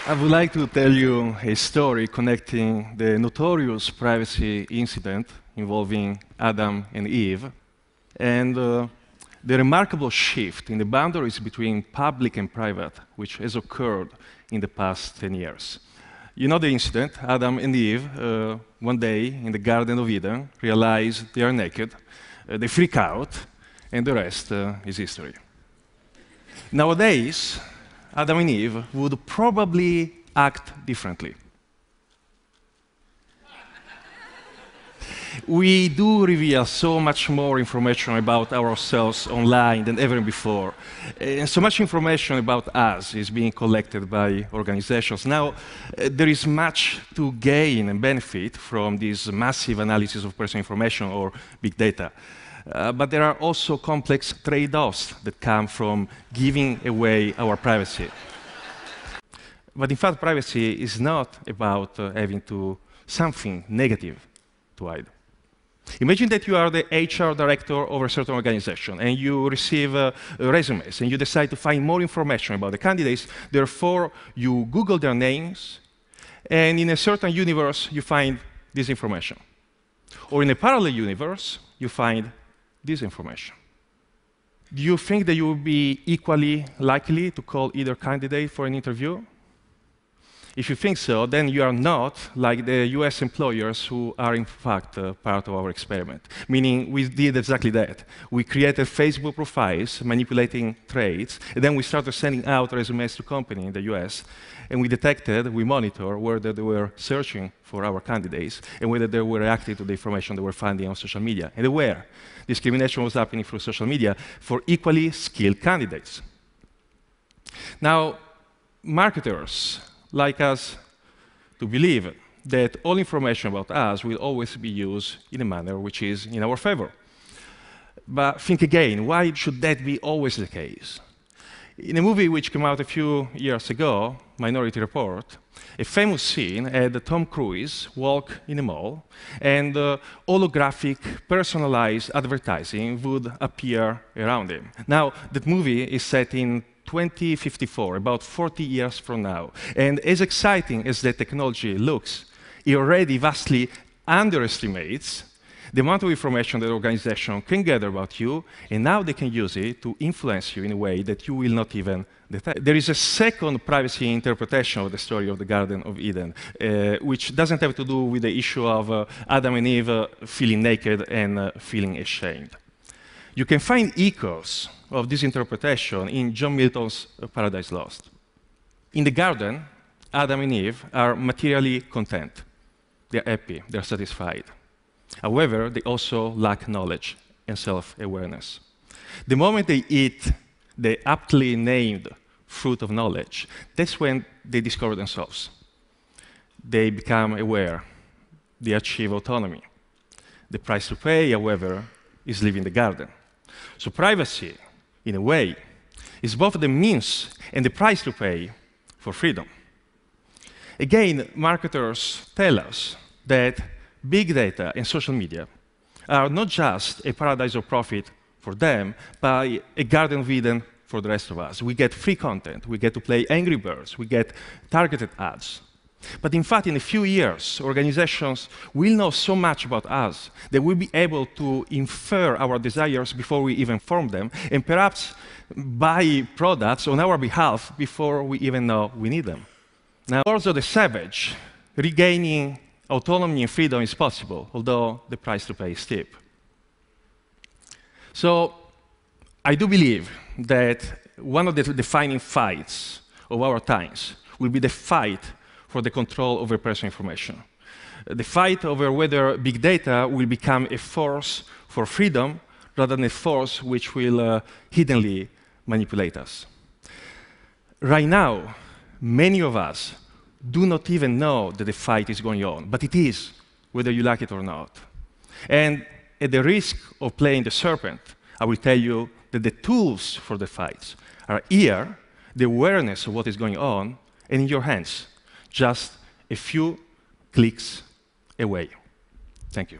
I would like to tell you a story connecting the notorious privacy incident involving Adam and Eve and the remarkable shift in the boundaries between public and private, which has occurred in the past 10 years. You know the incident. Adam and Eve, one day in the Garden of Eden, realize they are naked, they freak out, and the rest is history. Nowadays, Adam and Eve would probably act differently. We do reveal so much more information about ourselves online than ever before. And so much information about us is being collected by organizations. Now, there is much to gain and benefit from this massive analysis of personal information or big data. But there are also complex trade-offs that come from giving away our privacy. But in fact, privacy is not about having something negative to hide. Imagine that you are the HR director of a certain organization and you receive resumes and you decide to find more information about the candidates. Therefore, you Google their names and in a certain universe, you find this information. Or in a parallel universe, you find this information. Do you think that you will be equally likely to call either candidate for an interview? If you think so, then you are not like the US employers who are in fact part of our experiment. Meaning we did exactly that. We created Facebook profiles, manipulating traits, and then we started sending out resumes to companies in the US, and we monitor whether they were searching for our candidates and whether they were reacting to the information they were finding on social media. And they were. Discrimination was happening through social media for equally skilled candidates. Now, marketers like us to believe that all information about us will always be used in a manner which is in our favor. But think again, why should that be always the case? In a movie which came out a few years ago, Minority Report, a famous scene had Tom Cruise walk in a mall and holographic, personalized advertising would appear around him. Now, that movie is set in 2054, about 40 years from now. And as exciting as that technology looks, it already vastly underestimates the amount of information that the organization can gather about you, and now they can use it to influence you in a way that you will not even detect. There is a second privacy interpretation of the story of the Garden of Eden, which doesn't have to do with the issue of Adam and Eve feeling naked and feeling ashamed. You can find echoes of this interpretation in John Milton's Paradise Lost. In the garden, Adam and Eve are materially content. They're happy, they're satisfied. However, they also lack knowledge and self-awareness. The moment they eat the aptly named fruit of knowledge, that's when they discover themselves. They become aware. They achieve autonomy. The price to pay, however, is leaving the garden. So privacy, in a way, is both the means and the price to pay for freedom. Again, marketers tell us that big data and social media are not just a paradise of profit for them, but a Garden of Eden for the rest of us. We get free content, we get to play Angry Birds, we get targeted ads. But in fact, in a few years, organizations will know so much about us that we'll be able to infer our desires before we even form them, and perhaps buy products on our behalf before we even know we need them. Now, also the savage, regaining autonomy and freedom is possible, although the price to pay is steep. So I do believe that one of the defining fights of our times will be the fight for the control over personal information. The fight over whether big data will become a force for freedom rather than a force which will hiddenly manipulate us. Right now, many of us do not even know that the fight is going on, but it is, whether you like it or not. And at the risk of playing the serpent, I will tell you that the tools for the fights are here, the awareness of what is going on, and in your hands, just a few clicks away. Thank you.